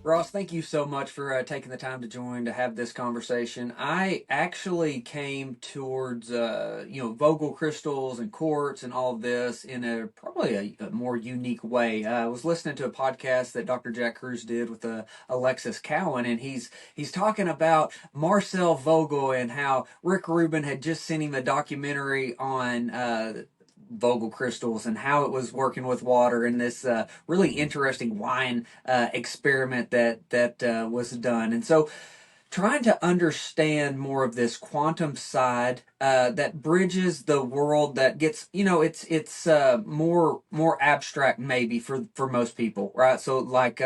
Ross, thank you so much for taking the time to join to have this conversation. I actually came towards Vogel crystals and quartz and all of this in a probably a more unique way. I was listening to a podcast that Dr. Jack Cruz did with Alexis Cowan, and he's talking about Marcel Vogel and how Rick Rubin had just sent him a documentary on Vogel crystals and how it was working with water in this really interesting wine experiment that was done. And so, trying to understand more of this quantum side that bridges the world that gets, it's more abstract maybe for most people, right? So like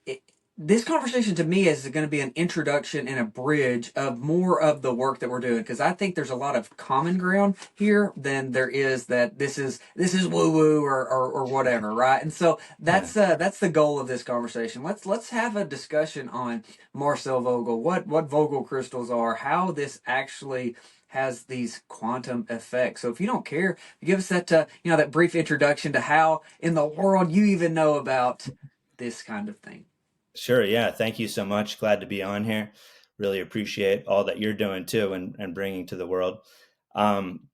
it, this conversation to me is going to be an introduction and a bridge of more of the work that we're doing, because I think there's a lot of common ground here than there is that this is woo woo or whatever, right? And so Yeah. that's the goal of this conversation. Let's have a discussion on Marcel Vogel, what Vogel crystals are, how this actually has these quantum effects. So if you don't care, give us that that brief introduction to how in the world you even know about this kind of thing. Sure. Yeah. Thank you so much. Glad to be on here. Really appreciate all that you're doing too and bringing to the world. Um,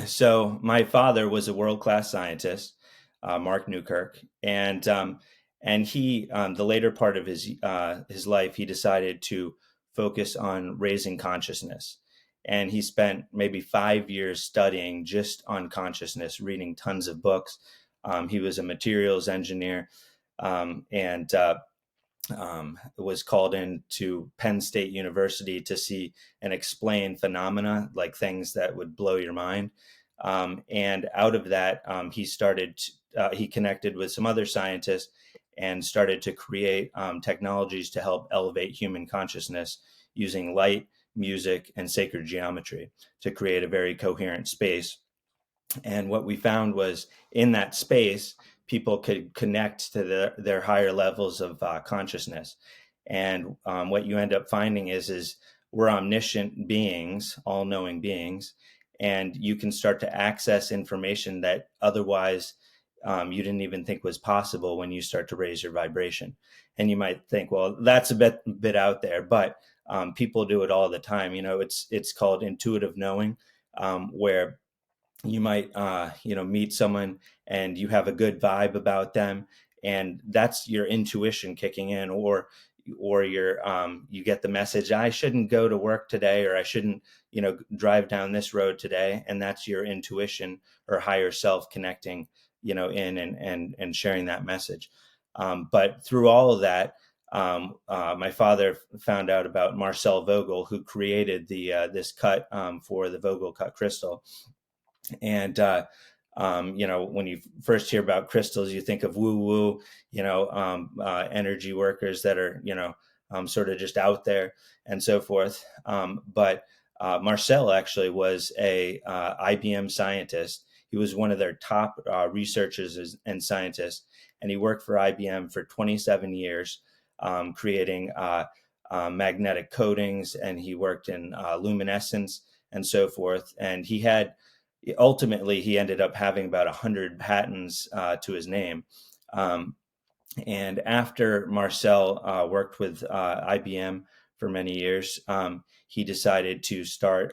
so, my father was a world class scientist, Mark Newkirk, and he, the later part of his life, he decided to focus on raising consciousness. And he spent maybe 5 years studying just on consciousness, reading tons of books. He was a materials engineer and was called in to Penn State University to see and explain phenomena like things that would blow your mind. And out of that, he connected with some other scientists and started to create technologies to help elevate human consciousness using light, music, and sacred geometry to create a very coherent space. And what we found was in that space, people could connect to their higher levels of consciousness. And what you end up finding is we're omniscient beings, all knowing beings, and you can start to access information that otherwise you didn't even think was possible when you start to raise your vibration. And you might think, well, that's a bit out there, but people do it all the time. It's called intuitive knowing, where you might meet someone and you have a good vibe about them, and that's your intuition kicking in, or you get the message, I shouldn't go to work today, or I shouldn't drive down this road today, and that's your intuition or higher self connecting in and sharing that message. But through all of that, my father found out about Marcel Vogel, who created the this cut for the Vogel-cut crystal. And when you first hear about crystals, you think of woo woo, energy workers that are sort of just out there and so forth. But Marcel actually was a IBM scientist. He was one of their top researchers and scientists, and he worked for IBM for 27 years, creating magnetic coatings, and he worked in luminescence and so forth. And he ended up having about 100 patents to his name. Um, and after Marcel worked with IBM for many years, he decided to start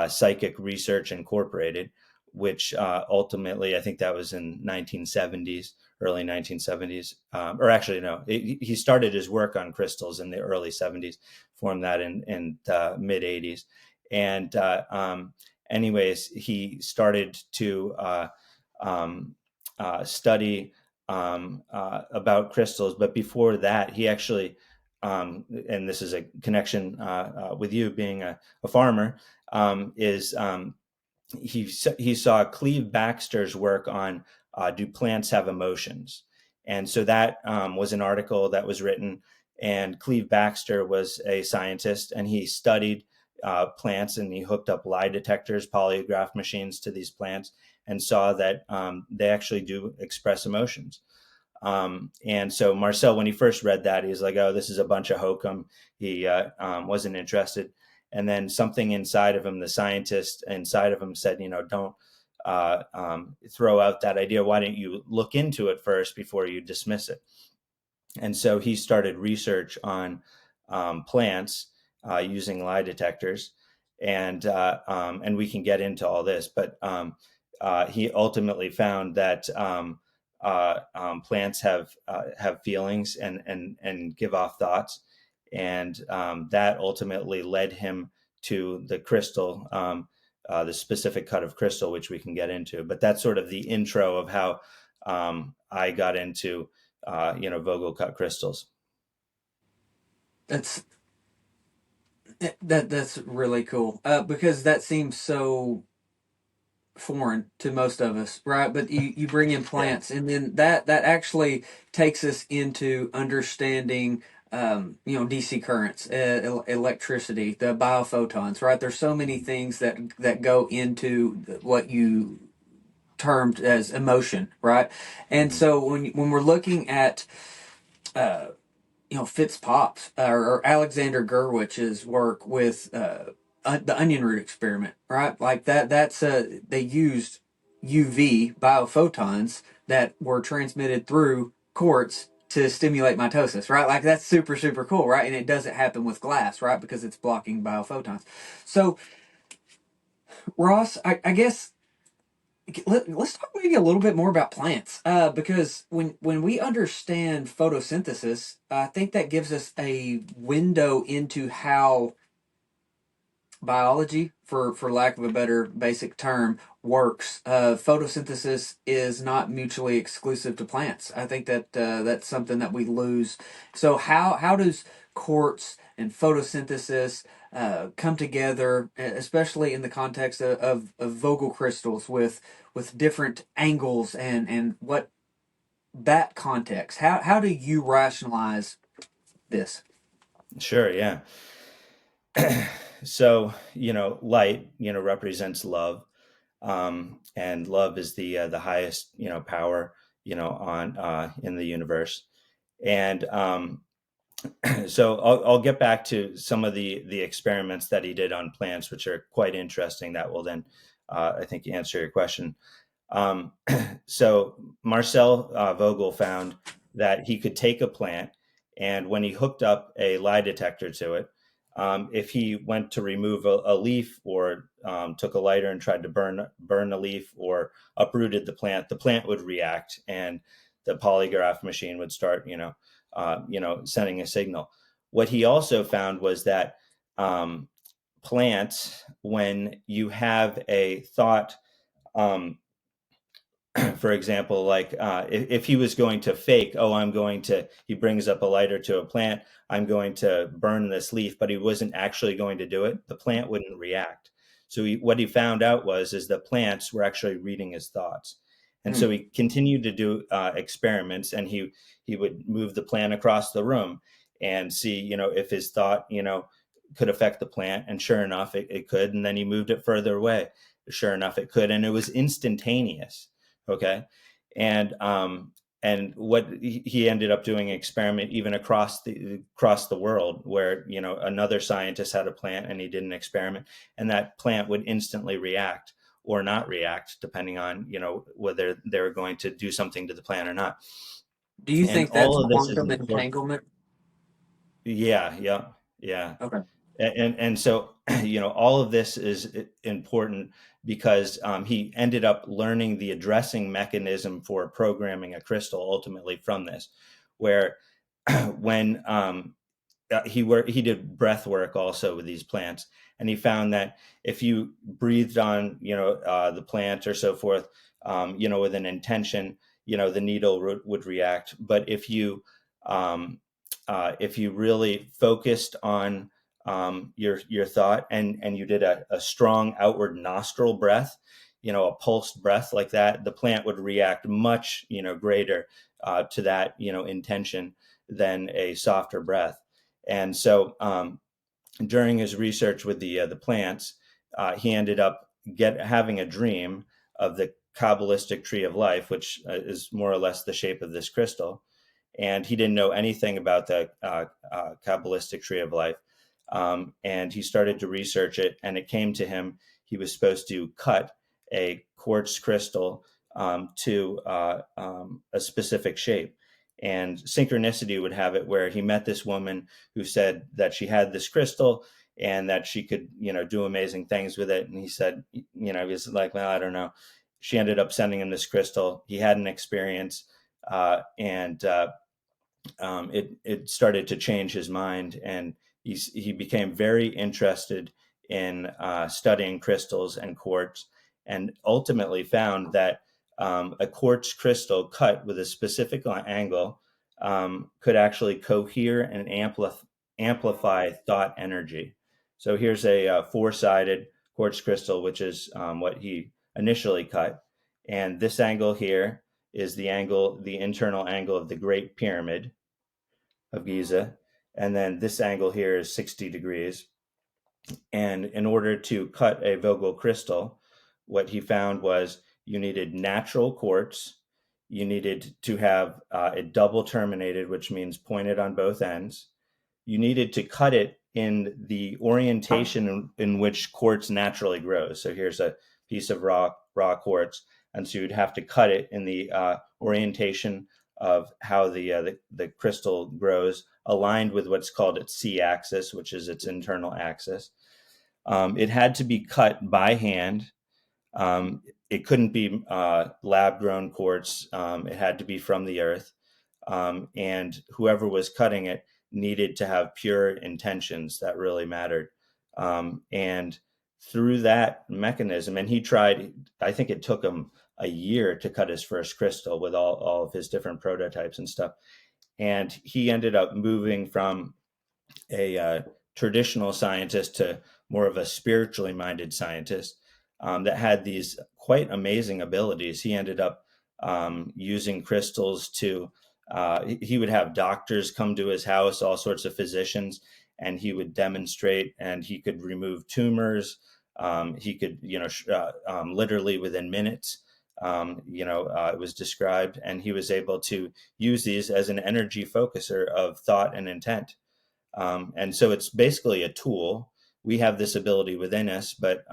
Psychic Research Incorporated, which ultimately, I think that was in 1970s, early 1970s, or actually no, he started his work on crystals in the early 70s, formed that in the mid 80s, and anyways, he started to study about crystals. But before that, he actually, and this is a connection with you being a farmer, is he saw Cleve Baxter's work on do plants have emotions? And so that was an article that was written. And Cleve Baxter was a scientist, and he studied plants, and he hooked up lie detectors, polygraph machines to these plants, and saw that they actually do express emotions. And so Marcel, when he first read that, he was like, "Oh, this is a bunch of hokum." He wasn't interested. And then something inside of him, the scientist inside of him, said, "Don't throw out that idea. Why don't you look into it first before you dismiss it?" And so he started research on plants using lie detectors, and we can get into all this. But he ultimately found that plants have feelings and give off thoughts, and that ultimately led him to the crystal, the specific cut of crystal, which we can get into. But that's sort of the intro of how I got into Vogel-cut crystals. That's that's really cool. Because that seems so foreign to most of us, right? But you bring in Yeah. plants, and then that actually takes us into understanding, DC currents, electricity, the biophotons, right? There's so many things that go into what you termed as emotion, right? And Mhm. so when we're looking at uh, Fitz Pops or Alexander Gurwich's work with the onion root experiment, right? Like that. That's they used UV biophotons that were transmitted through quartz to stimulate mitosis, right? Like that's super super cool, right? And it doesn't happen with glass, right? Because it's blocking biophotons. So Ross, I guess let's talk maybe a little bit more about plants, because when we understand photosynthesis, I think that gives us a window into how biology, for lack of a better basic term, works. Photosynthesis is not mutually exclusive to plants. I think that that's something that we lose. So how does quartz and photosynthesis come together, especially in the context of Vogel crystals with different angles and what that context? How do you rationalize this? Sure, yeah. So, light, represents love. And love is the highest, power, on in the universe. And so I'll get back to some of the experiments that he did on plants, which are quite interesting. That will then, I think, answer your question. Um, so Marcel Vogel found that he could take a plant, and when he hooked up a lie detector to it, if he went to remove a leaf or took a lighter and tried to burn a leaf or uprooted the plant would react, and the polygraph machine would start, sending a signal. What he also found was that plants, when you have a thought, um, for example, like if he was going to fake, oh, he brings up a lighter to a plant, I'm going to burn this leaf, but he wasn't actually going to do it, the plant wouldn't react. So what he found out is the plants were actually reading his thoughts. And Hmm. so he continued to do experiments, and he would move the plant across the room and see, if his thought, could affect the plant. And sure enough, it could. And then he moved it further away. Sure enough, it could. And it was instantaneous. Okay. And what he ended up doing an experiment even across the world, where another scientist had a plant and he did an experiment, and that plant would instantly react or not react, depending on whether they're going to do something to the plant or not. Do you And think that's all of this is quantum important. entanglement? Yeah, yeah, yeah. Okay. And so all of this is important because he ended up learning the addressing mechanism for programming a crystal ultimately from this, where when he did breath work also with these plants, and he found that if you breathed on the plant or so forth, with an intention, the needle would react. But if you really focused on your thought, and you did a strong outward nostril breath, a pulsed breath like that, the plant would react much greater to that intention than a softer breath. And so during his research with the plants, he ended up having a dream of the Kabbalistic tree of life, which is more or less the shape of this crystal. And he didn't know anything about the Kabbalistic tree of life. And he started to research it, and it came to him. He was supposed to cut a quartz crystal to a specific shape. And synchronicity would have it where he met this woman who said that she had this crystal and that she could, do amazing things with it. And he said, he was like, well, I don't know. She ended up sending him this crystal. He had an experience, and it started to change his mind, and he became very interested in studying crystals and quartz, and ultimately found that a quartz crystal cut with a specific angle could actually cohere and amplify thought energy. So here's a four-sided quartz crystal, which is what he initially cut, and this angle here is the internal angle of the Great Pyramid of Giza. And then this angle here is 60 degrees. And in order to cut a Vogel crystal, what he found was you needed natural quartz. You needed to have it double terminated, which means pointed on both ends. You needed to cut it in the orientation in which quartz naturally grows. So here's a piece of raw quartz, and so you'd have to cut it in the orientation of how the crystal grows, aligned with what's called its C-axis, which is its internal axis. It had to be cut by hand. It couldn't be lab-grown quartz. It had to be from the earth, and whoever was cutting it needed to have pure intentions that really mattered. And through that mechanism, and he tried, I think it took him a year to cut his first crystal with all of his different prototypes and stuff. And he ended up moving from a traditional scientist to more of a spiritually minded scientist that had these quite amazing abilities. He ended up using crystals to, he would have doctors come to his house, all sorts of physicians, and he would demonstrate, and he could remove tumors. He could, literally within minutes, it was described, and he was able to use these as an energy focuser of thought and intent. And so it's basically a tool. We have this ability within us, but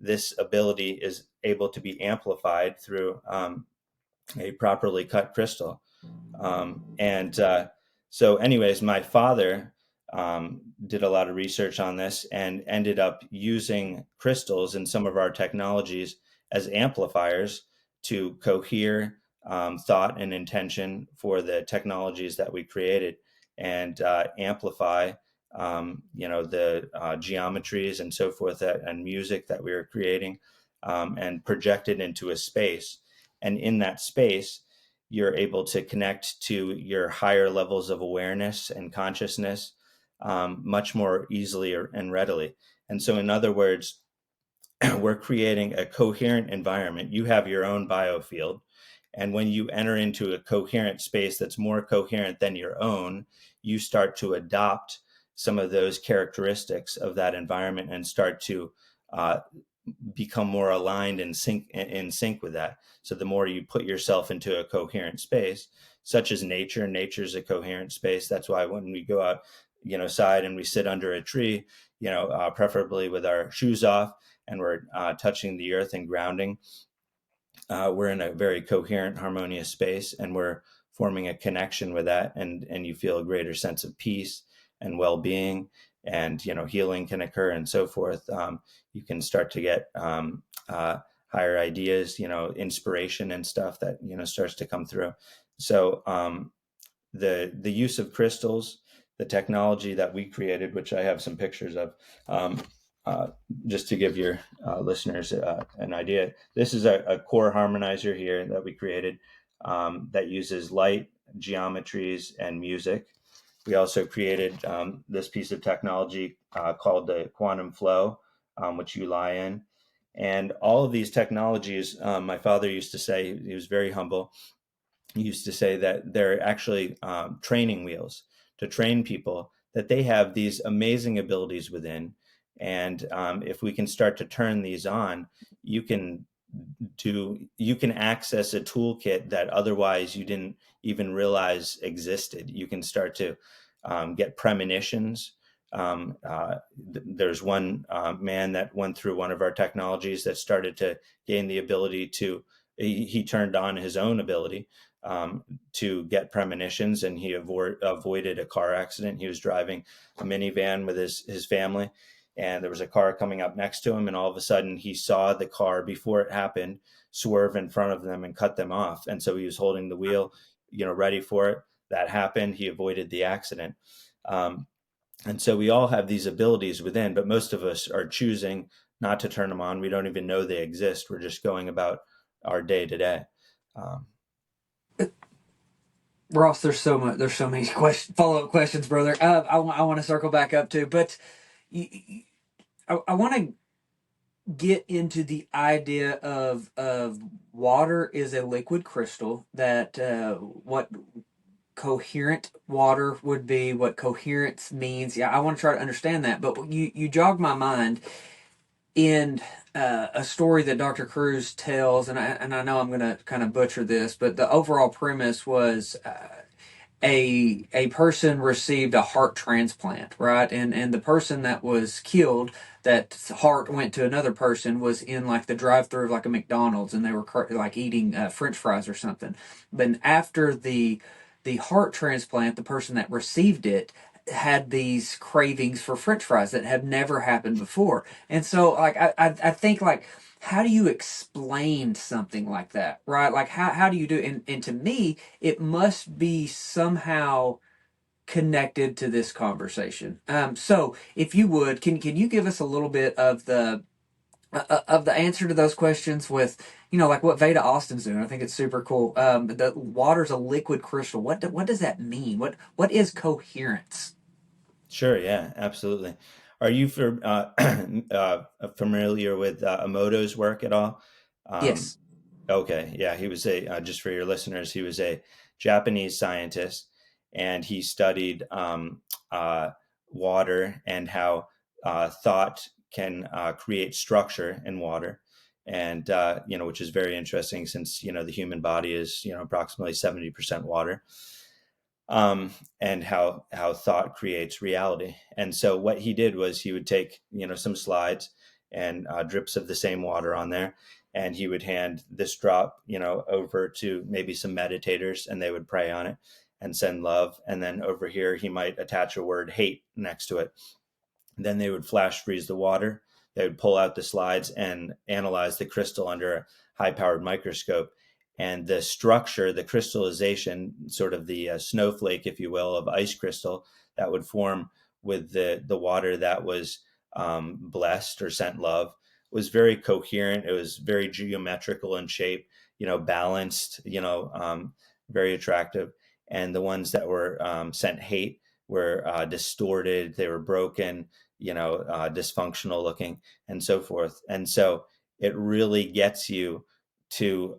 this ability is able to be amplified through a properly cut crystal. And so, anyways, my father did a lot of research on this and ended up using crystals in some of our technologies as amplifiers to cohere thought and intention for the technologies that we created, and amplify the geometries and so forth and music that we were creating, and project it into a space. And in that space, you're able to connect to your higher levels of awareness and consciousness much more easily and readily. And so, in other words, we're creating a coherent environment. You have your own biofield. And when you enter into a coherent space that's more coherent than your own, you start to adopt some of those characteristics of that environment and start to become more aligned and in sync with that. So the more you put yourself into a coherent space, such as nature's a coherent space. That's why when we go out, side and we sit under a tree, preferably with our shoes off, and we're touching the earth and grounding, we're in a very coherent, harmonious space, and we're forming a connection with that, and you feel a greater sense of peace and well-being, and healing can occur and so forth. You can start to get higher ideas, inspiration and stuff that starts to come through. So the use of crystals, the technology that we created, which I have some pictures of, just to give your listeners an idea. This is a core harmonizer here that we created that uses light, geometries, and music. We also created this piece of technology called the quantum flow, which you lie in. And all of these technologies, my father used to say, he was very humble, he used to say that they're actually training wheels to train people, that they have these amazing abilities within. And if we can start to turn these on, you can access a toolkit that otherwise you didn't even realize existed. You can start to get premonitions. There's one man that went through one of our technologies that started to gain the ability to, he turned on his own ability to get premonitions, and he avoided a car accident. He was driving a minivan with his family, and there was a car coming up next to him, and all of a sudden he saw the car before it happened swerve in front of them and cut them off. And so he was holding the wheel, ready for it. That happened. He avoided the accident. Um, and so we all have these abilities within, but most of us are choosing not to turn them on. We don't even know they exist. We're just going about our day to day. Ross, there's so many follow up questions, brother. I want to circle back up to, but I want to get into the idea of water is a liquid crystal. That what coherent water would be, what coherence means. Yeah, I want to try to understand that. But you jogged my mind in a story that Dr. Cruz tells, and I know I'm going to kind of butcher this, but the overall premise was a person received a heart transplant, right? And the person that was killed, that heart went to another person, was in like the drive-through of like a McDonald's, and they were like eating French fries or something. But after the heart transplant, the person that received it had these cravings for French fries that have never happened before. And so like I think like, how do you explain something like that, right? Like how do you do it? And to me, it must be somehow connected to this conversation. So if you would, can you give us a little bit of the answer to those questions with, like what Veda Austin's doing? I think it's super cool. The water's a liquid crystal. What does that mean? What is coherence? Sure, yeah, absolutely. Are you familiar with Emoto's work at all? Um, Yes. okay, yeah, he was just for your listeners, he was a Japanese scientist, and he studied uh, water and how thought can create structure in water. And which is very interesting, since the human body is approximately 70% water, and how thought creates reality. And so what he did was he would take some slides and drips of the same water on there, and he would hand this drop over to maybe some meditators, and they would pray on it and send love. And then over here he might attach a word hate next to it. Then they would flash freeze the water. They would pull out the slides and analyze the crystal under a high powered microscope. And the structure, the crystallization, sort of the snowflake, if you will, of ice crystal that would form with the water that was blessed or sent love, was very coherent. It was very geometrical in shape, balanced, very attractive. And the ones that were sent hate were distorted, they were broken, dysfunctional looking, and so forth. And so it really gets you to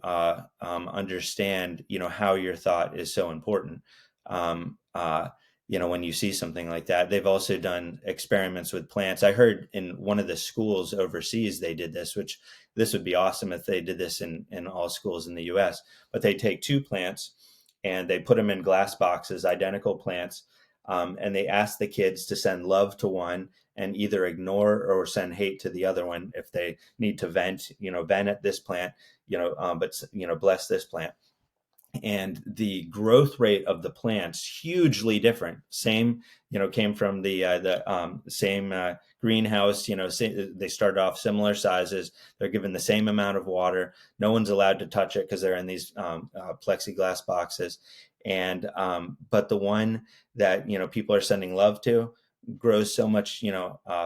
understand, how your thought is so important. Um, uh, when you see something like that, they've also done experiments with plants. I heard in one of the schools overseas they did this, which this would be awesome if they did this in all schools in the U.S. But they take two plants and they put them in glass boxes, identical plants, and they ask the kids to send love to one and either ignore or send hate to the other one. If they need to vent, vent at this plant, but bless this plant. And the growth rate of the plants hugely different. Same, came from the same greenhouse. They started off similar sizes. They're given the same amount of water. No one's allowed to touch it because they're in these plexiglass boxes. And but the one that people are sending love to grows so much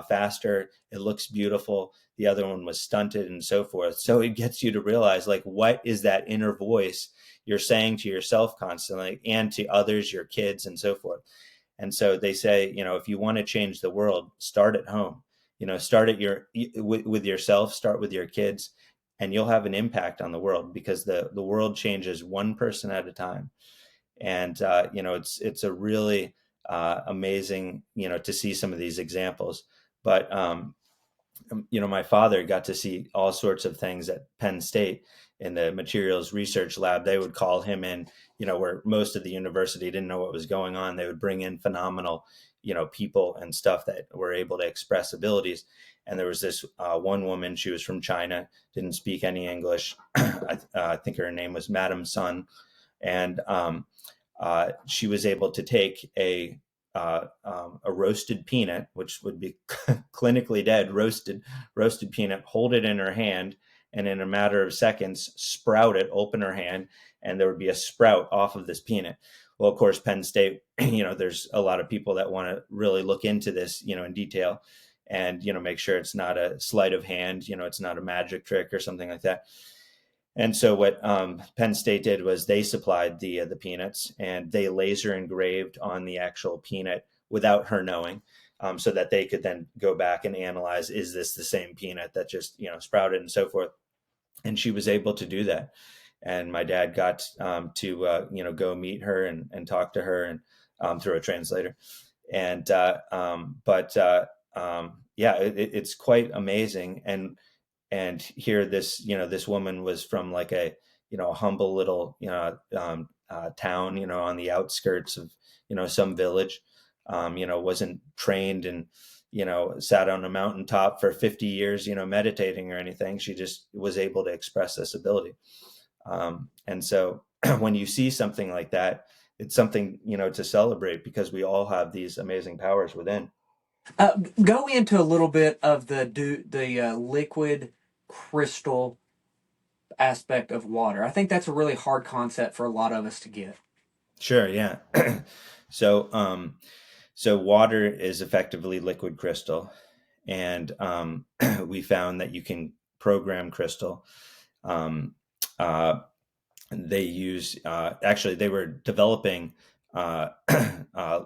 faster. It looks beautiful. The other one was stunted and so forth. So it gets you to realize, like, what is that inner voice you're saying to yourself constantly and to others, your kids, and so forth. And so they say, if you want to change the world, start at home. Start at with yourself, start with your kids, and you'll have an impact on the world, because the world changes one person at a time. And it's a really amazing to see some of these examples. But my father got to see all sorts of things at Penn State in the materials research lab. They would call him in, where most of the university didn't know what was going on. They would bring in phenomenal, people and stuff that were able to express abilities. And there was this one woman, she was from China, didn't speak any English. I think her name was Madam Sun. and she was able to take a roasted peanut, which would be clinically dead, roasted peanut, hold it in her hand, and in a matter of seconds, sprout it, open her hand, and there would be a sprout off of this peanut. Well, of course, Penn State, there's a lot of people that want to really look into this, in detail, and make sure it's not a sleight of hand, it's not a magic trick or something like that. And so what Penn State did was they supplied the peanuts, and they laser engraved on the actual peanut without her knowing, so that they could then go back and analyze, is this the same peanut that just sprouted and so forth. And she was able to do that. And my dad got to go meet her and talk to her, and through a translator. And yeah, it's quite amazing. And here this woman was from like a a humble little town on the outskirts of some village, wasn't trained and sat on a mountaintop for 50 years meditating or anything. She just was able to express this ability. And so when you see something like that, it's something to celebrate, because we all have these amazing powers within. Go into a little bit of the liquid crystal aspect of water. I think that's a really hard concept for a lot of us to get. Sure, yeah. So so water is effectively liquid crystal, and we found that you can program crystal. Um, uh, they use actually they were developing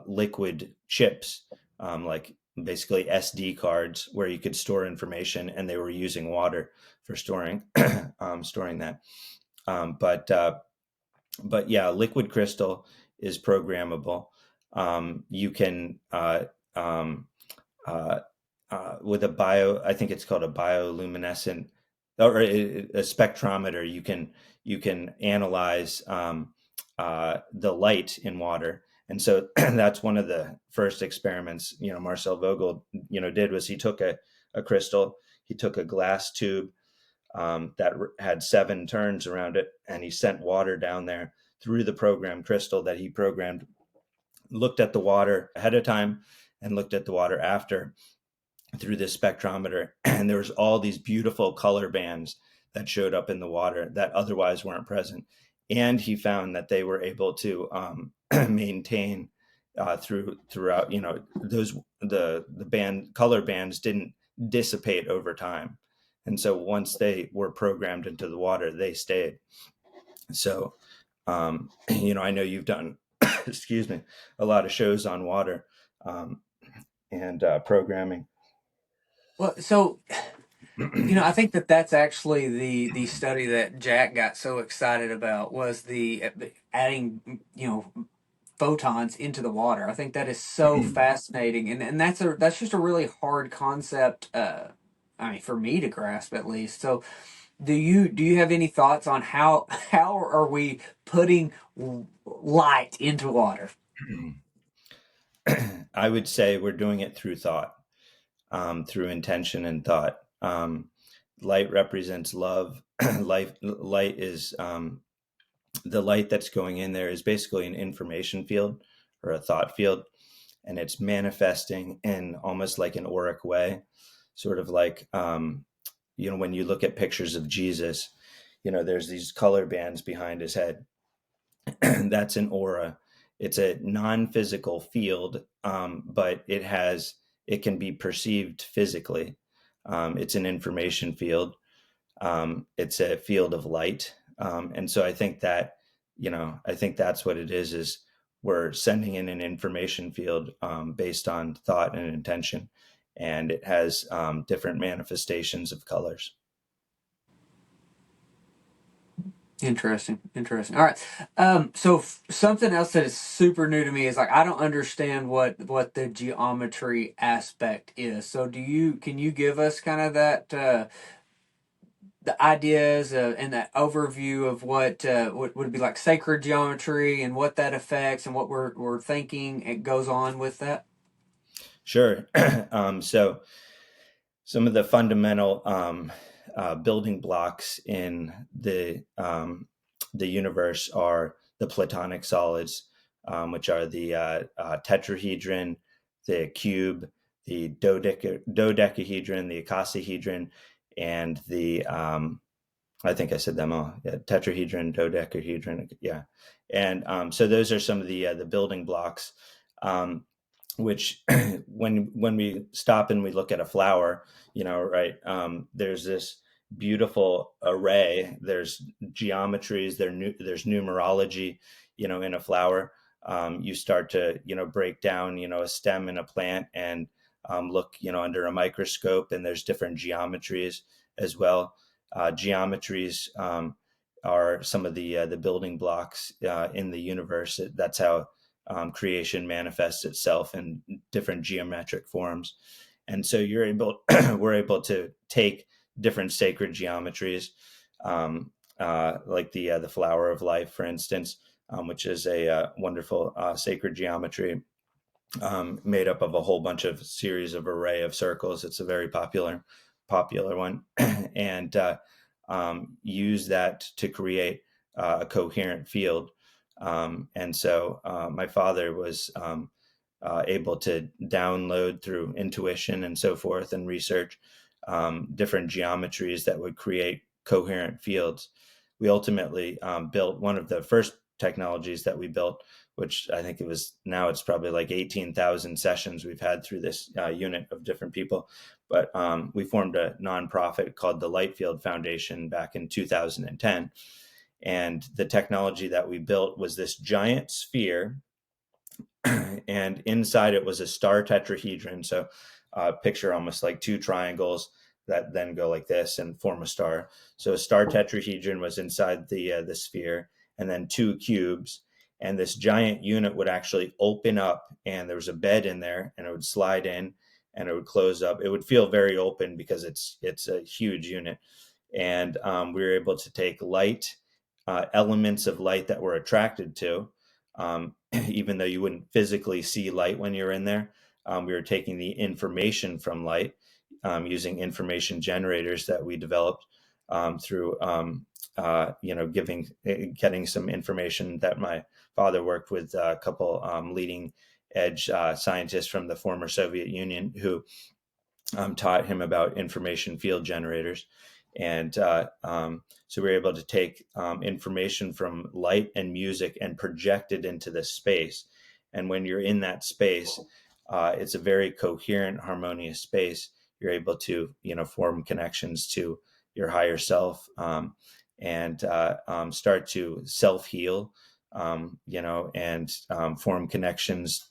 liquid chips, like basically SD cards where you could store information, and they were using water for storing storing that. But yeah, liquid crystal is programmable. You can uh, with a I think it's called a bioluminescent, or a spectrometer. You can analyze the light in water. And so that's one of the first experiments Marcel Vogel did. Was he took a crystal, he took a glass tube that had 7 turns around it, and he sent water down there through the programmed crystal that he programmed, looked at the water ahead of time and looked at the water after through this spectrometer. And there was all these beautiful color bands that showed up in the water that otherwise weren't present. And he found that they were able to maintain throughout, those the color bands didn't dissipate over time. And so once they were programmed into the water, they stayed. So I know you've done excuse me, a lot of shows on water, and programming. Well, so I think that's actually the study that Jack got so excited about was the adding photons into the water. I think that is so fascinating, and that's just a really hard concept. I mean, for me to grasp at least. So, do you have any thoughts on how are we putting light into water? I would say we're doing it through thought, through intention and thought. Light represents love. Light is the light that's going in there is basically an information field or a thought field, and it's manifesting in almost like an auric way, sort of like when you look at pictures of Jesus, there's these color bands behind his head. That's an aura. It's a non-physical field, but it can be perceived physically. It's an information field. It's a field of light, and so I think that's what it is we're sending in an information field based on thought and intention, and it has different manifestations of colors. Interesting, interesting. All right. So something else that is super new to me is like I don't understand what the geometry aspect is. So can you give us kind of that the ideas and that overview of what would be like sacred geometry and what that affects and what we're thinking it goes on with that? Sure. So some of the fundamental building blocks in the universe are the platonic solids, which are the tetrahedron, the cube, the dodecahedron, the icosahedron, and the I think I said them all. Yeah, tetrahedron, dodecahedron. Yeah, and so those are some of the building blocks. Um, which when we stop and we look at a flower, right, there's this beautiful array. There's geometries, there's numerology, in a flower. You start to, break down, a stem in a plant and look, under a microscope, and there's different geometries as well. Geometries are some of the building blocks in the universe. That's how creation manifests itself in different geometric forms. And so we're able to take different sacred geometries, like the flower of life, for instance, which is a wonderful sacred geometry made up of a whole bunch of series of array of circles. It's a very popular one, and use that to create a coherent field. And so my father was able to download through intuition and so forth and research different geometries that would create coherent fields. We ultimately built one of the first technologies that we built, which I think now it's probably like 18,000 sessions we've had through this unit of different people. But we formed a nonprofit called the Lightfield Foundation back in 2010. And the technology that we built was this giant sphere, and inside it was a star tetrahedron. So picture almost like two triangles that then go like this and form a star. So a star tetrahedron was inside the sphere, and then two cubes. And this giant unit would actually open up, and there was a bed in there, and it would slide in, and it would close up. It would feel very open because it's a huge unit. And we were able to take light, elements of light that we're attracted to, even though you wouldn't physically see light when you're in there. We were taking the information from light, using information generators that we developed through, getting some information that my father worked with a couple leading edge scientists from the former Soviet Union who taught him about information field generators. And so we were able to take information from light and music and project it into this space. And when you're in that space, it's a very coherent, harmonious space. You're able to, form connections to your higher self, and start to self-heal, and form connections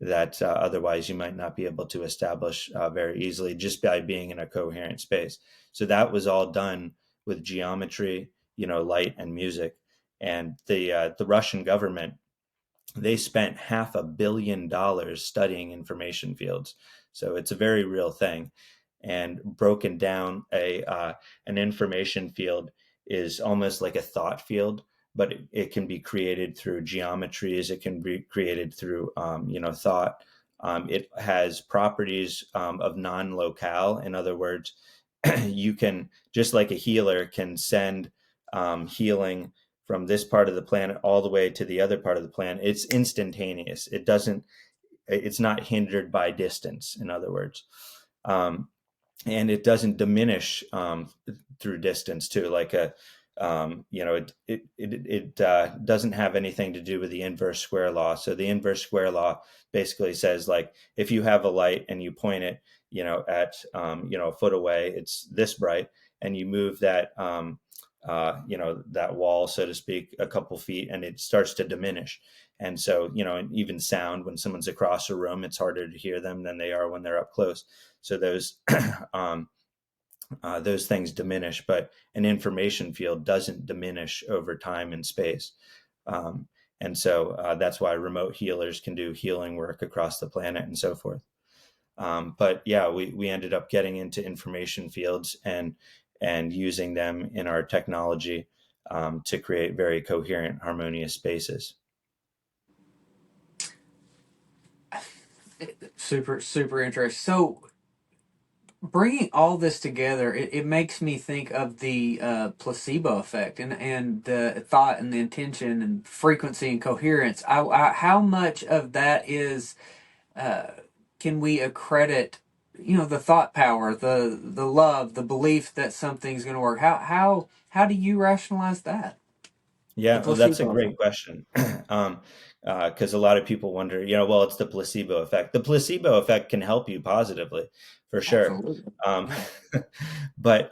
that otherwise you might not be able to establish very easily just by being in a coherent space. So that was all done with geometry, light and music. And the Russian government, they spent $500 million studying information fields. So it's a very real thing. And broken down, an information field is almost like a thought field, but it can be created through geometries. It can be created through, thought. It has properties of non-locale. In other words, you can, just like a healer can send healing from this part of the planet all the way to the other part of the planet. It's instantaneous. It's not hindered by distance, in other words. And it doesn't diminish through distance too. Like it doesn't have anything to do with the inverse square law. So the inverse square law basically says, like, if you have a light and you point it, at a foot away, it's this bright, and you move that that wall, so to speak, a couple feet, and it starts to diminish. And so, and even sound, when someone's across a room, it's harder to hear them than they are when they're up close. So those things diminish, but an information field doesn't diminish over time and space. And so that's why remote healers can do healing work across the planet and so forth. But yeah, we ended up getting into information fields and using them in our technology to create very coherent, harmonious spaces. Super, super interesting. So bringing all this together, it makes me think of the placebo effect and the thought and the intention and frequency and coherence. How much of that is uh, can we accredit? You know, the thought power, the love, the belief that something's going to work. How do you rationalize that? The Yeah, well, that's a placebo great effect. question. um, because a lot of people wonder, well, it's the placebo effect. The placebo effect can help you positively, for sure. Absolutely. Um, Yeah. but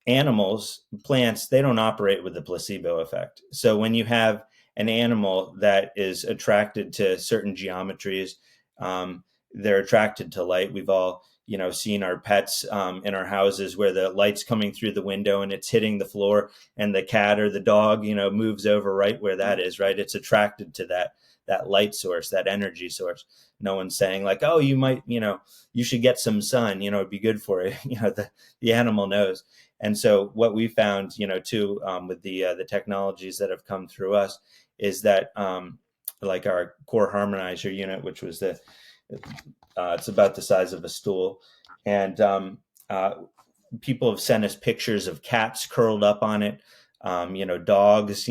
animals, plants, they don't operate with the placebo effect. So when you have an animal that is attracted to certain geometries, um, they're attracted to light. We've all, seen our pets in our houses where the light's coming through the window and it's hitting the floor, and the cat or the dog, moves over right where that is, right? It's attracted to that light source, that energy source. No one's saying like, oh, you might, you should get some sun, it'd be good for you. The animal knows. And so what we found, too, with the technologies that have come through us, is that like our core harmonizer unit, which was it's about the size of a stool, and uh, people have sent us pictures of cats curled up on it, dogs,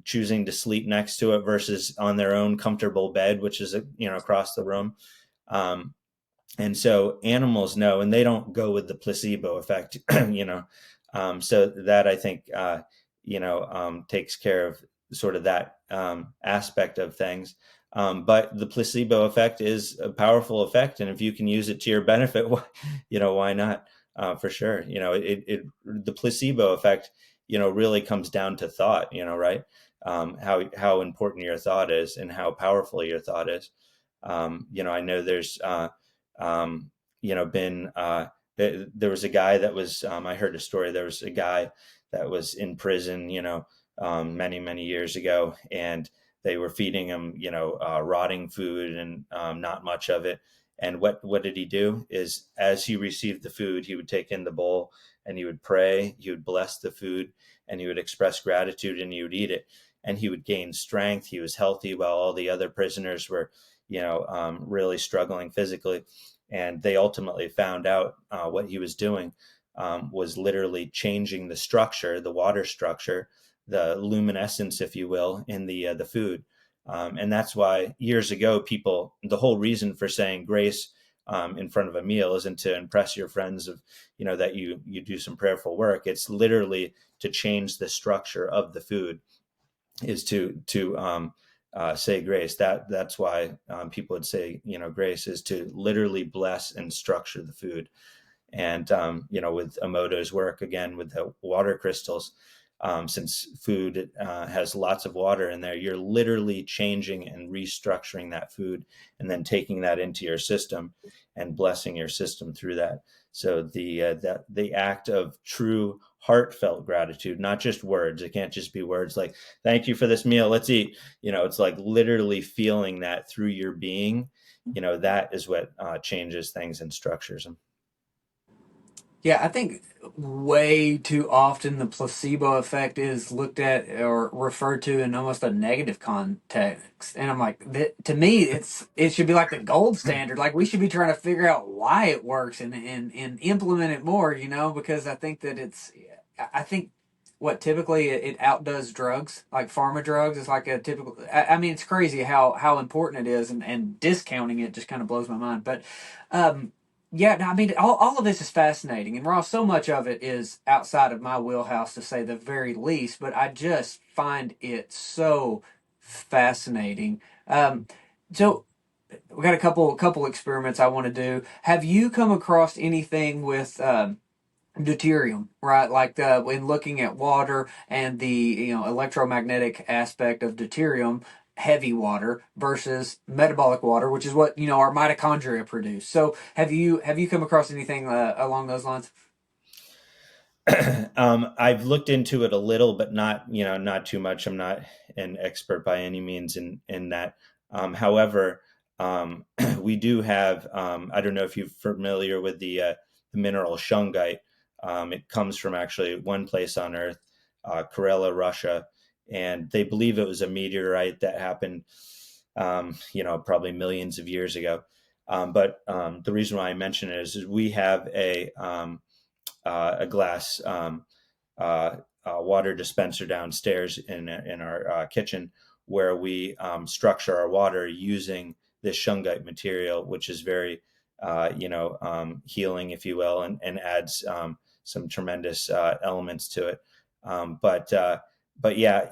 choosing to sleep next to it versus on their own comfortable bed, which is, across the room. Um, and so animals know, and they don't go with the placebo effect, so that I think, takes care of sort of that aspect of things. But the placebo effect is a powerful effect, and if you can use it to your benefit, why not? For sure, the placebo effect, really comes down to thought, right? How important your thought is and how powerful your thought is. I know there's um, been there was a guy that was I heard a story. There was a guy that was in prison, many many years ago, and they were feeding him, rotting food and not much of it. And what did he do? Is as he received the food, he would take in the bowl and he would pray, he would bless the food, and he would express gratitude, and he would eat it, and he would gain strength. He was healthy while all the other prisoners were, really struggling physically. And they ultimately found out what he was doing was literally changing the structure, the water structure, the luminescence, if you will, in the food. And that's why years ago, the whole reason for saying grace in front of a meal isn't to impress your friends of, that you do some prayerful work. It's literally to change the structure of the food, is to say grace. That's why people would say, grace is to literally bless and structure the food. And with Emoto's work, again with the water crystals, since food has lots of water in there, you're literally changing and restructuring that food, and then taking that into your system and blessing your system through that. So the act of true heartfelt gratitude, not just words. It can't just be words like "Thank you for this meal, let's eat." It's like literally feeling that through your being. That is what changes things and structures them. Yeah, I think way too often the placebo effect is looked at or referred to in almost a negative context, and I'm like, to me, it should be like the gold standard. Like we should be trying to figure out why it works and implement it more. You know, because I think that I think what typically it outdoes drugs, like pharma drugs. It's like a typical. I mean, it's crazy how important it is, and discounting it just kind of blows my mind. But yeah, no, I mean, all of this is fascinating. And Ross, so much of it is outside of my wheelhouse to say the very least, but I just find it so fascinating. So we got a couple experiments I want to do. Have you come across anything with deuterium, right? Like when looking at water and the electromagnetic aspect of deuterium, heavy water versus metabolic water, which is what our mitochondria produce. So have you come across anything along those lines? I've looked into it a little, but not too much. I'm not an expert by any means in that. However, we do have. I don't know if you're familiar with the mineral shungite. It comes from actually one place on Earth, Karela, Russia, and they believe it was a meteorite that happened, probably millions of years ago. But the reason why I mention it is we have a glass uh, water dispenser downstairs in our kitchen, where we structure our water using this shungite material, which is very healing, if you will, and adds some tremendous elements to it. But yeah,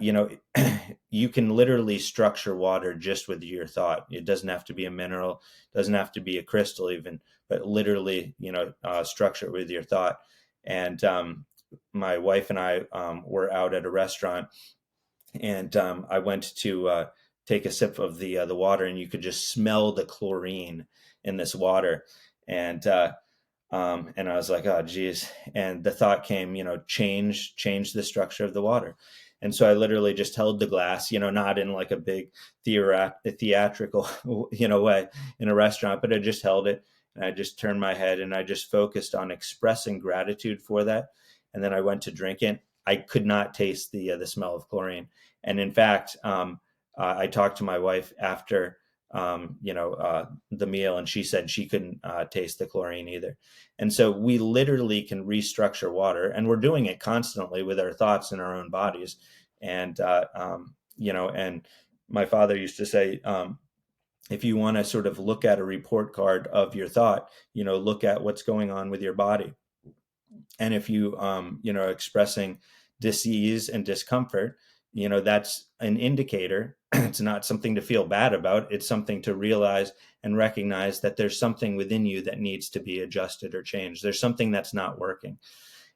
you can literally structure water just with your thought. It doesn't have to be a mineral, doesn't have to be a crystal even, but literally, structure it with your thought. And my wife and I were out at a restaurant, and I went to take a sip of the water, and you could just smell the chlorine in this water, and and I was like, oh, geez. And the thought came, change the structure of the water. And so I literally just held the glass, not in like a big theatrical, way in a restaurant, but I just held it, and I just turned my head, and I just focused on expressing gratitude for that. And then I went to drink it. I could not taste the smell of chlorine. And in fact, I talked to my wife after, the meal, and she said she couldn't taste the chlorine either. And so we literally can restructure water, and we're doing it constantly with our thoughts in our own bodies. And my father used to say, if you want to sort of look at a report card of your thought, look at what's going on with your body. And if you, expressing disease and discomfort, that's an indicator. It's not something to feel bad about. It's something to realize and recognize that there's something within you that needs to be adjusted or changed. There's something that's not working.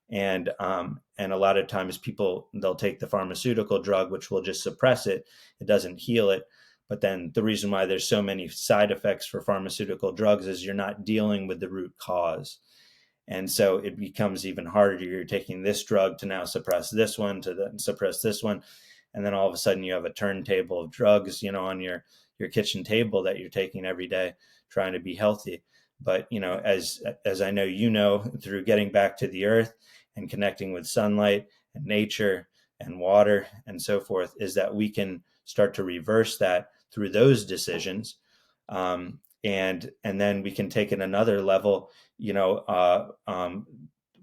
And a lot of times people, they'll take the pharmaceutical drug, which will just suppress it. It doesn't heal it. But then the reason why there's so many side effects for pharmaceutical drugs is you're not dealing with the root cause. And so it becomes even harder. You're taking this drug to now suppress this one, to then suppress this one. And then all of a sudden you have a turntable of drugs, on your kitchen table that you're taking every day, trying to be healthy. But, as I know, through getting back to the earth and connecting with sunlight and nature and water and so forth, is that we can start to reverse that through those decisions. And then we can take it another level,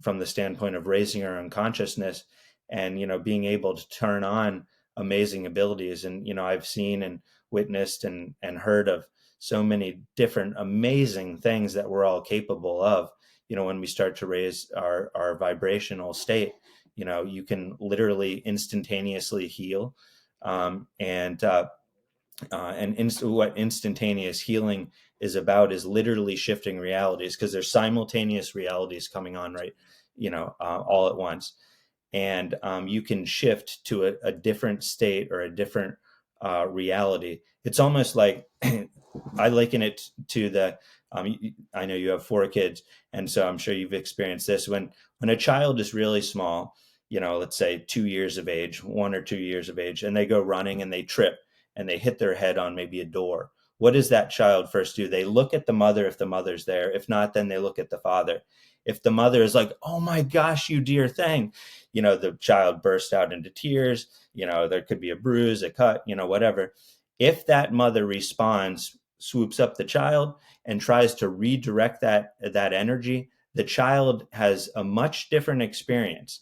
from the standpoint of raising our own consciousness, and being able to turn on amazing abilities. And I've seen and witnessed and heard of so many different amazing things that we're all capable of. When we start to raise our vibrational state, you can literally instantaneously heal. What instantaneous healing is about is literally shifting realities, because there's simultaneous realities coming on, right, all at once. And you can shift to a different state or a different reality. It's almost like I liken it to I know you have 4 kids, and so I'm sure you've experienced this. When a child is really small, let's say 2 years of age, 1 or 2 years of age, and they go running and they trip and they hit their head on maybe a door. What does that child first do? They look at the mother if the mother's there. If not, then they look at the father. If the mother is like, oh my gosh, you dear thing, the child bursts out into tears. There could be a bruise, a cut, whatever. If that mother responds, swoops up the child and tries to redirect that energy, the child has a much different experience.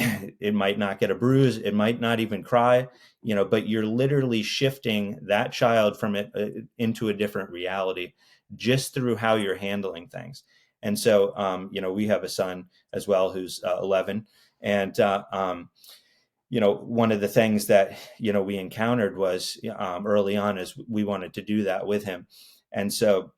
It might not get a bruise, it might not even cry, but you're literally shifting that child from it into a different reality just through how you're handling things. And so, we have a son as well who's 11, and one of the things that we encountered was early on is we wanted to do that with him. And so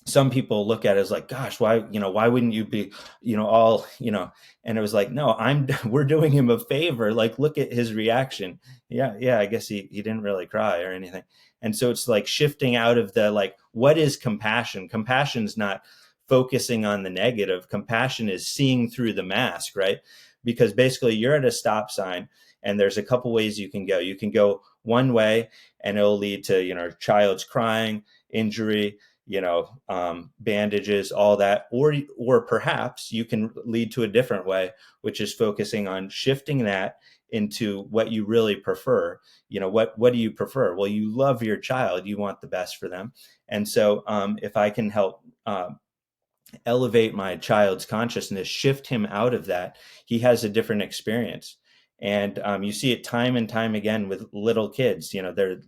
some people look at it as like, gosh, why wouldn't you be, all, and it was like, no, we're doing him a favor. Like, look at his reaction. Yeah. I guess he didn't really cry or anything. And so it's like shifting out of the, like, what is compassion? Compassion's not focusing on the negative. Compassion is seeing through the mask, right? Because basically you're at a stop sign and there's a couple ways you can go. You can go one way and it'll lead to, child's crying, injury, bandages, all that, or perhaps you can lead to a different way, which is focusing on shifting that into what you really prefer. What do you prefer? Well, you love your child, you want the best for them. And so if I can help elevate my child's consciousness, shift him out of that, he has a different experience. And you see it time and time again with little kids. They're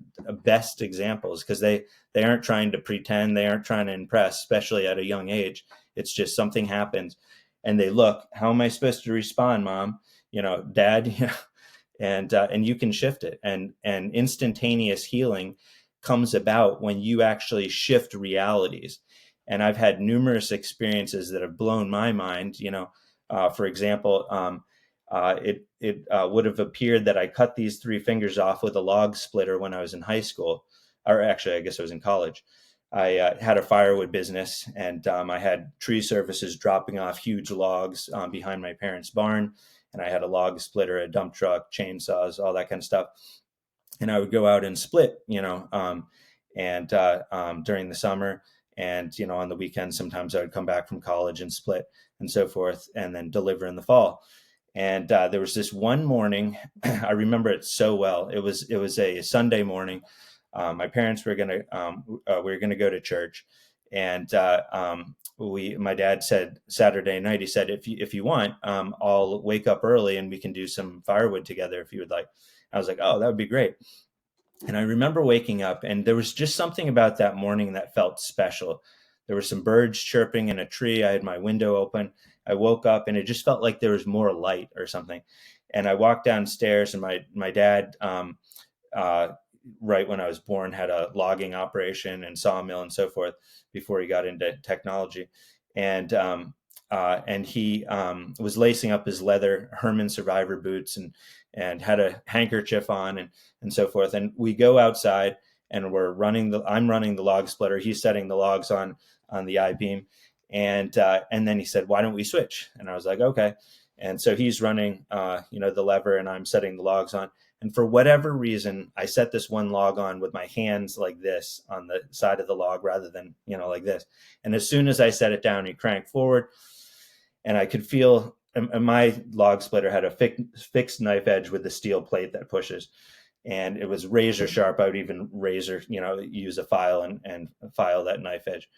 best examples because they aren't trying to pretend, they aren't trying to impress, especially at a young age. It's just something happens, and they look, how am I supposed to respond, mom? Dad, and you can shift it, and instantaneous healing comes about when you actually shift realities. And I've had numerous experiences that have blown my mind. For example, it would have appeared that I cut these three fingers off with a log splitter when I was in high school, or actually I guess I was in college. I had a firewood business, and I had tree services dropping off huge logs behind my parents' barn, and I had a log splitter, a dump truck, chainsaws, all that kind of stuff. And I would go out and split, and during the summer, and on the weekends, sometimes I would come back from college and split and so forth, and then deliver in the fall. And there was this one morning, I remember it so well. It was a Sunday morning. My parents were gonna go to church, and my dad said Saturday night, he said, if you want, I'll wake up early and we can do some firewood together if you would like. I was like, oh, that would be great. And I remember waking up, and there was just something about that morning that felt special. There were some birds chirping in a tree. I had my window open. I woke up, and it just felt like there was more light or something. And I walked downstairs, and my dad, uh, right when I was born, had a logging operation and sawmill and so forth before he got into technology. And he was lacing up his leather Herman Survivor boots, and had a handkerchief on, and so forth. And we go outside, and I'm running the log splitter. He's setting the logs on the I-beam. And then he said, why don't we switch? And I was like, okay. And so he's running, the lever, and I'm setting the logs on. And for whatever reason, I set this one log on with my hands like this on the side of the log rather than, like this. And as soon as I set it down, he cranked forward, and I could feel, and my log splitter had a fixed knife edge with the steel plate that pushes, and it was razor sharp. I would even use a file and file that knife edge,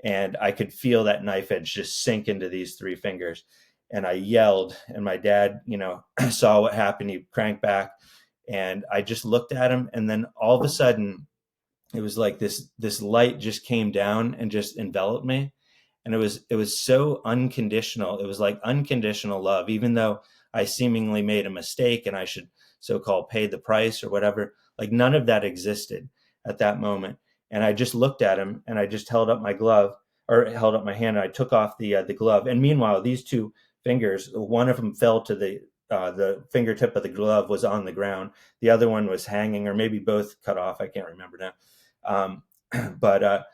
and I could feel that knife edge just sink into these three fingers. And I yelled, and my dad, saw what happened. He cranked back, and I just looked at him, and then all of a sudden, it was like this light just came down and just enveloped me. And it was so unconditional. It was like unconditional love, even though I seemingly made a mistake and I should so-called pay the price or whatever. Like, none of that existed at that moment. And I just looked at him, and I just held up my glove, or held up my hand, and I took off the glove. And meanwhile, these two fingers, one of them fell to the fingertip of the glove was on the ground. The other one was hanging, or maybe both cut off. I can't remember now. Um, but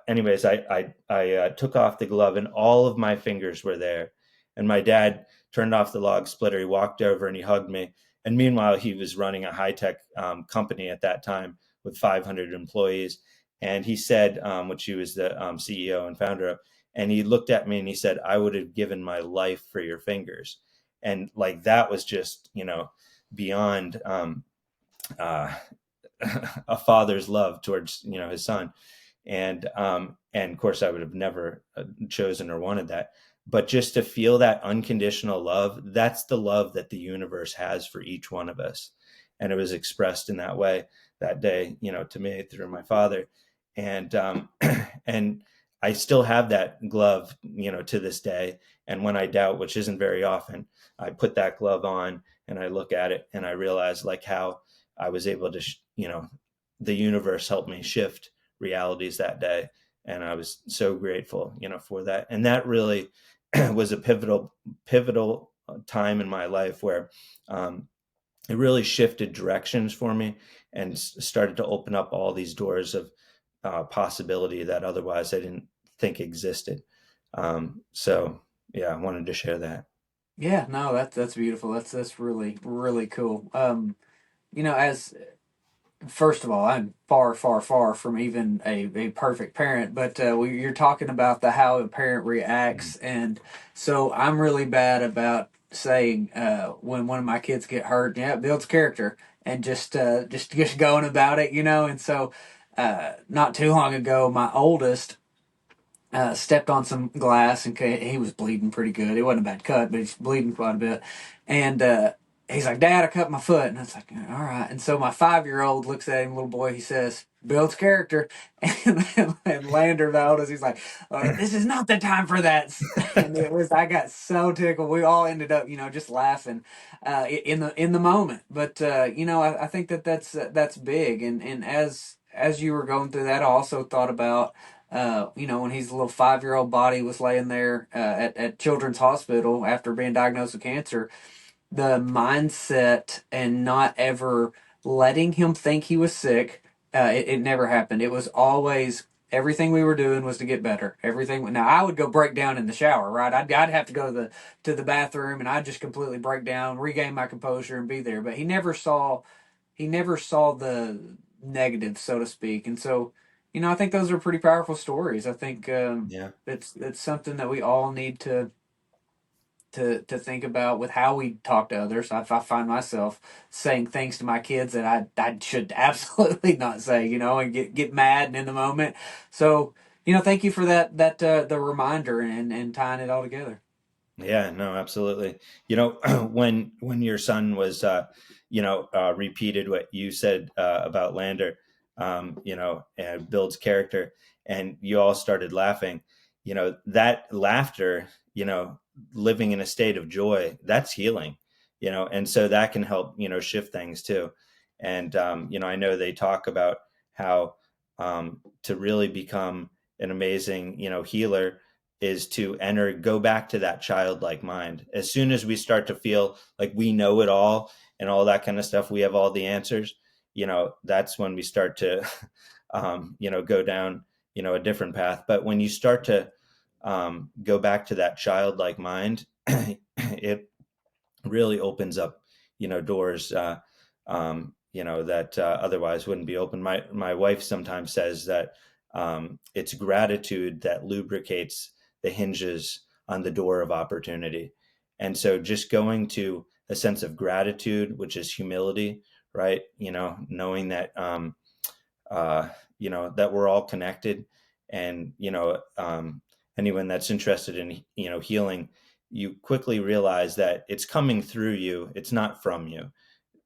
anyways, I took off the glove, and all of my fingers were there. And my dad turned off the log splitter. He walked over and he hugged me. And meanwhile, he was running a high tech company at that time with 500 employees. And he said, which he was the CEO and founder of, and he looked at me and he said, I would have given my life for your fingers. And like, that was just, beyond uh, a father's love towards, his son. And of course, I would have never chosen or wanted that. But just to feel that unconditional love, that's the love that the universe has for each one of us. And it was expressed in that way that day, to me through my father. And and I still have that glove, to this day. And when I doubt, which isn't very often, I put that glove on and I look at it, and I realize like how I was able to, the universe helped me shift realities that day. And I was so grateful, for that. And that really was a pivotal time in my life where it really shifted directions for me, and started to open up all these doors of possibility that otherwise I didn't think existed. So yeah, I wanted to share that. Yeah, no, that's beautiful. That's really really cool. As first of all, I'm far, far, far from even a perfect parent, but you're talking about the how a parent reacts, and so I'm really bad about saying when one of my kids get hurt, yeah, it builds character, and just going about it, you know. And so, not too long ago, my oldest stepped on some glass and he was bleeding pretty good. It wasn't a bad cut, but he's bleeding quite a bit. And he's like, "Dad, I cut my foot." And I was like, "All right." And so my 5-year-old looks at him, little boy. He says, "Builds character." And Lander, the oldest, he's like, "This is not the time for that." And it was, I got so tickled. We all ended up, just laughing in the moment. But I think that's big. And as you were going through that, I also thought about when his little 5-year-old body was laying there at Children's Hospital after being diagnosed with cancer, the mindset and not ever letting him think he was sick, it never happened. It was always everything we were doing was to get better. Everything. Now I would go break down in the shower, right? I'd have to go to the bathroom and I'd just completely break down, regain my composure, and be there. But he never saw the negative, so to speak. And so, I think those are pretty powerful stories. I think Yeah. it's something that we all need to think about with how we talk to others. I find myself saying things to my kids that I should absolutely not say, and get mad and in the moment. So, thank you for that the reminder and tying it all together. Yeah, no, absolutely. When your son was, repeated what you said about Lander, and builds character, and you all started laughing. That laughter, living in a state of joy, that's healing. And so that can help, shift things too. And I know they talk about how to really become an amazing, healer is to go back to that childlike mind. As soon as we start to feel like we know it all and all that kind of stuff, we have all the answers, that's when we start to, go down, a different path. But when you start to go back to that childlike mind, it really opens up, doors, that otherwise wouldn't be open. My wife sometimes says that it's gratitude that lubricates the hinges on the door of opportunity. And so just going to a sense of gratitude, which is humility, right? Knowing that, uh, that we're all connected, and, anyone that's interested in, healing, you quickly realize that it's coming through you. It's not from you.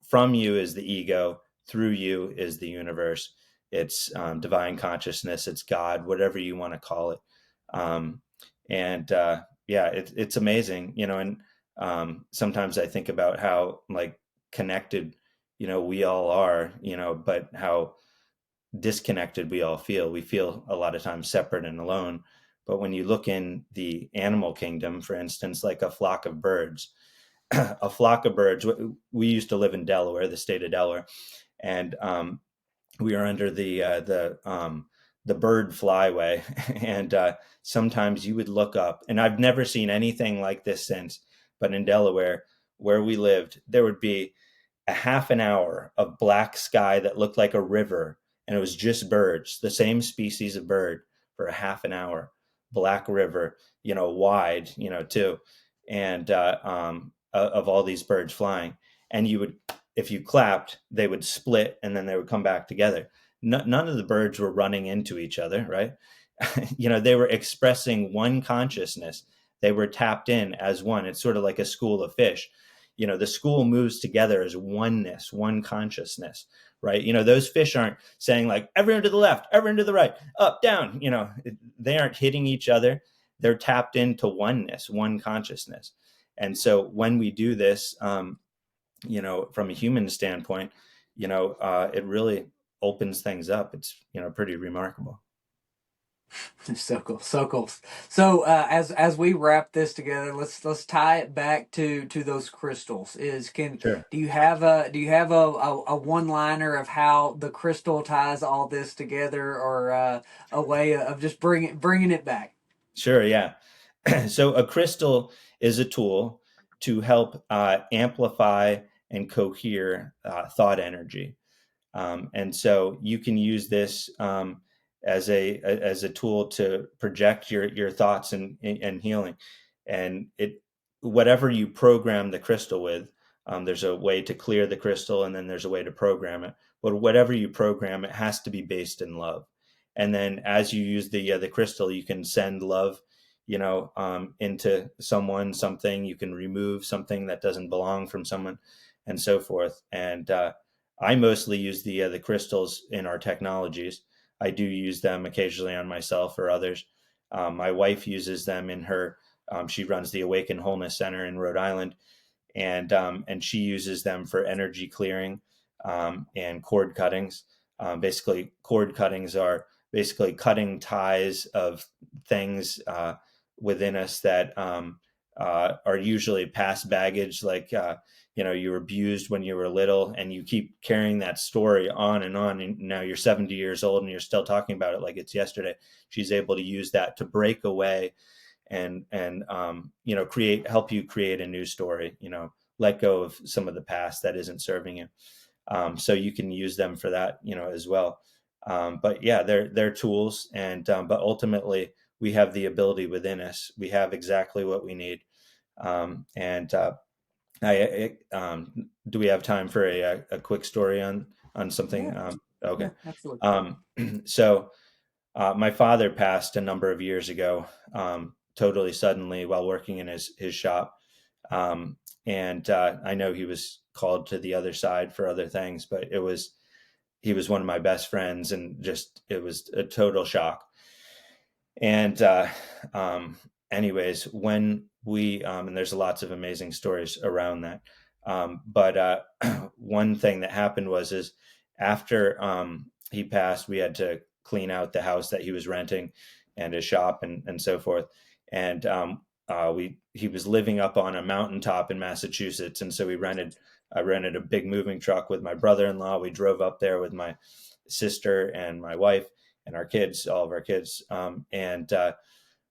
From you is the ego. Through you is the universe. It's divine consciousness. It's God, whatever you want to call it. Um, and yeah, it's amazing, and sometimes I think about how, like, connected, we all are, but how disconnected we all feel. We feel a lot of times separate and alone. But when you look in the animal kingdom, for instance, like a flock of birds, a flock of birds. We used to live in Delaware, the state of Delaware, and we are under the bird flyway, and sometimes you would look up, and I've never seen anything like this since. But in Delaware, where we lived, there would be a half an hour of black sky that looked like a river, and it was just birds, the same species of bird, for a half an hour. Black river, wide, too, and of all these birds flying. And you would, if you clapped, they would split and then they would come back together. None of the birds were running into each other, right? They were expressing one consciousness. They were tapped in as one. It's sort of like a school of fish. The school moves together as oneness, one consciousness, right? Those fish aren't saying like everyone to the left, everyone to the right, up, down. They aren't hitting each other. They're tapped into oneness, one consciousness. And so when we do this, from a human standpoint, it really opens things up. It's, pretty remarkable. So cool, so cool. So as we wrap this together, let's tie it back to those crystals. Sure. Do you have a one liner of how the crystal ties all this together, or a way of just bringing it back? Sure. Yeah. So a crystal is a tool to help amplify and cohere thought energy. And so you can use this as a tool to project your thoughts and healing. And it whatever you program the crystal with, there's a way to clear the crystal, and then there's a way to program it. But whatever you program, it has to be based in love. And then as you use the crystal, you can send love, into someone, something. You can remove something that doesn't belong from someone, and so forth. And I mostly use the crystals in our technologies. I do use them occasionally on myself or others. My wife uses them in her. She runs the Awaken Wholeness Center in Rhode Island, and she uses them for energy clearing, and cord cuttings. Basically, cord cuttings are basically cutting ties of things within us that are usually past baggage, like you were abused when you were little, and you keep carrying that story on, and now you're 70 years old and you're still talking about it like it's yesterday. She's able to use that to break away and create help you create a new story. Let go of some of the past that isn't serving you. So you can use them for that, as well. But yeah, they're tools, and but ultimately we have the ability within us. We have exactly what we need. And do we have time for a quick story on Yeah, something? Okay. yeah, absolutely. Um, so my father passed a number of years ago, totally suddenly while working in his shop. And I know he was called to the other side for other things, but he was one of my best friends, and just it was a total shock. And anyways, when we and there's lots of amazing stories around that. But one thing that happened is after he passed, we had to clean out the house that he was renting and his shop and so forth. And we he was living up on a mountaintop in Massachusetts, and so I rented a big moving truck with my brother-in-law. We drove up there with my sister and my wife and our kids, all of our kids, and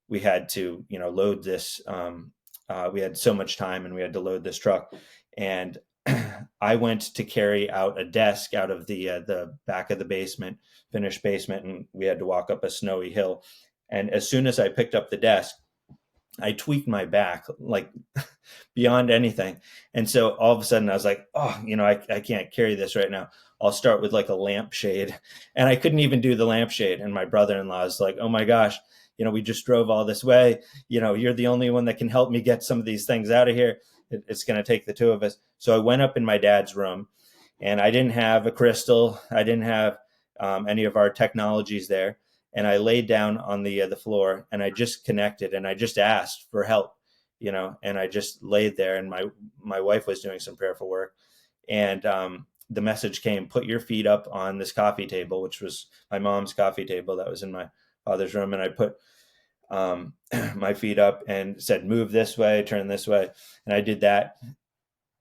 we had to, load this. We had so much time, and we had to load this truck. And I went to carry out a desk out of the back of the basement, finished basement, and we had to walk up a snowy hill. And as soon as I picked up the desk, I tweaked my back like beyond anything. And so all of a sudden I was like, oh, I can't carry this right now. I'll start with like a lampshade. And I couldn't even do the lampshade. And my brother-in-law is like, oh my gosh, we just drove all this way. You're the only one that can help me get some of these things out of here. It's going to take the two of us. So I went up in my dad's room, and I didn't have a crystal. I didn't have any of our technologies there. And I laid down on the floor, and I just connected, and I just asked for help, and I just laid there, and my wife was doing some prayerful work, and the message came: put your feet up on this coffee table, which was my mom's coffee table that was in my father's room, and I put my feet up and said, move this way, turn this way, and I did that.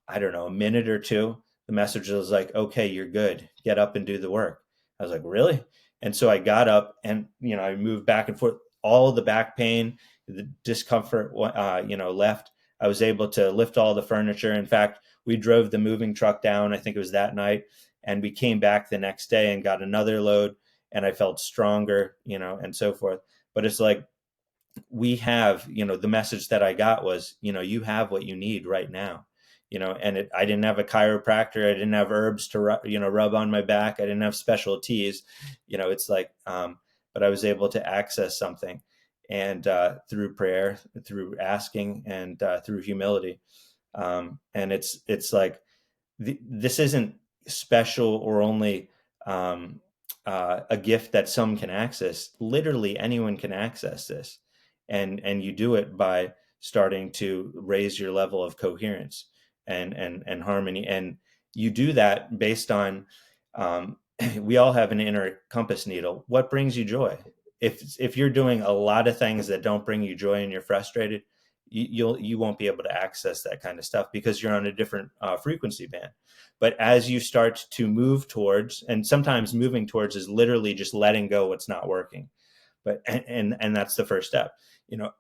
I don't know, a minute or two. The message was like, okay, you're good. Get up and do the work. I was like, really? And so I got up, and, I moved back and forth. All the back pain, the discomfort, left. I was able to lift all the furniture. In fact, we drove the moving truck down. I think it was that night. And we came back the next day and got another load, and I felt stronger, and so forth. But it's like, we have, the message that I got was, you have what you need right now, and I didn't have a chiropractor. I didn't have herbs to, rub on my back. I didn't have special teas, it's like, but I was able to access something, and through prayer, through asking, and through humility. And it's like, this isn't special or only a gift that some can access. Literally anyone can access this, and you do it by starting to raise your level of coherence and harmony, and you do that based on we all have an inner compass needle. What brings you joy? If you're doing a lot of things that don't bring you joy and you're frustrated, you won't be able to access that kind of stuff because you're on a different frequency band. But as you start to move towards, and sometimes moving towards is literally just letting go what's not working, but and that's the first step.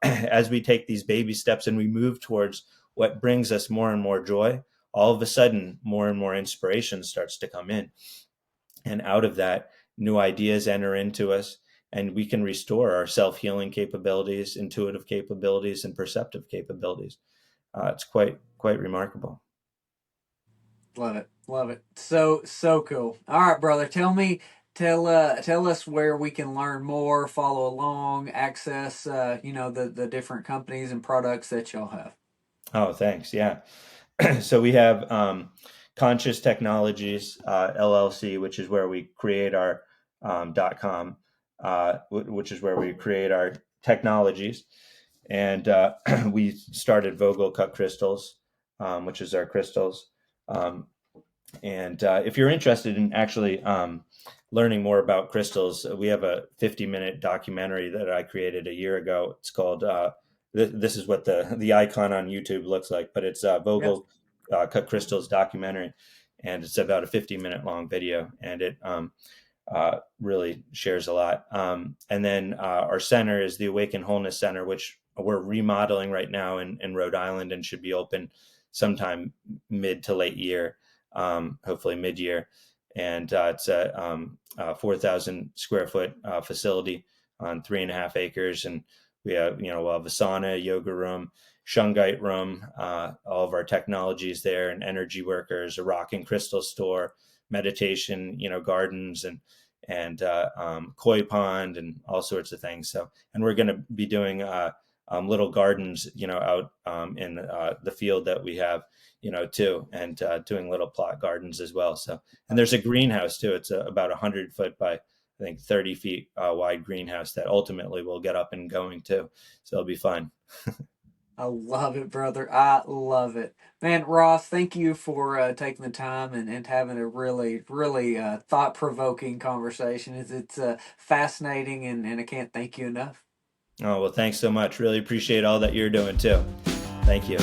As we take these baby steps and we move towards what brings us more and more joy, all of a sudden more and more inspiration starts to come in, and out of that, new ideas enter into us, and we can restore our self-healing capabilities, intuitive capabilities, and perceptive capabilities. It's quite remarkable. Love it. Love it. So cool. All right, brother. Tell us where we can learn more, follow along, access the different companies and products that y'all have. Oh, thanks. Yeah. So we have Conscious Technologies LLC, which is where we create our .com, which is where we create our technologies, and we started Vogel-cut crystals, which is our crystals. Um, and if you're interested in actually learning more about crystals, we have a 50-minute documentary that I created a year ago. It's called this is what the icon on YouTube looks like, but it's Yeah. Vogel Cut Crystals documentary, and it's about a 50-minute long video, and it really shares a lot. And then our center is the Awaken Wholeness Center, which we're remodeling right now in Rhode Island and should be open sometime mid to late year, hopefully mid year. And it's a 4,000 square foot facility on 3.5 acres. And we have, we'll have a sauna, yoga room, shungite room, all of our technologies there, and energy workers, a rock and crystal store, meditation, gardens, and koi pond and all sorts of things. So, and we're going to be doing little gardens, out in the field that we have, too, and doing little plot gardens as well. So, and there's a greenhouse too. It's about 100 foot by, I think, 30 feet wide greenhouse that ultimately will get up and going too. So it'll be fun. I love it, brother. I love it. Man, Ross, thank you for taking the time and having a really thought provoking conversation. It's fascinating, and I can't thank you enough. Oh, well, thanks so much. Really appreciate all that you're doing too. Thank you.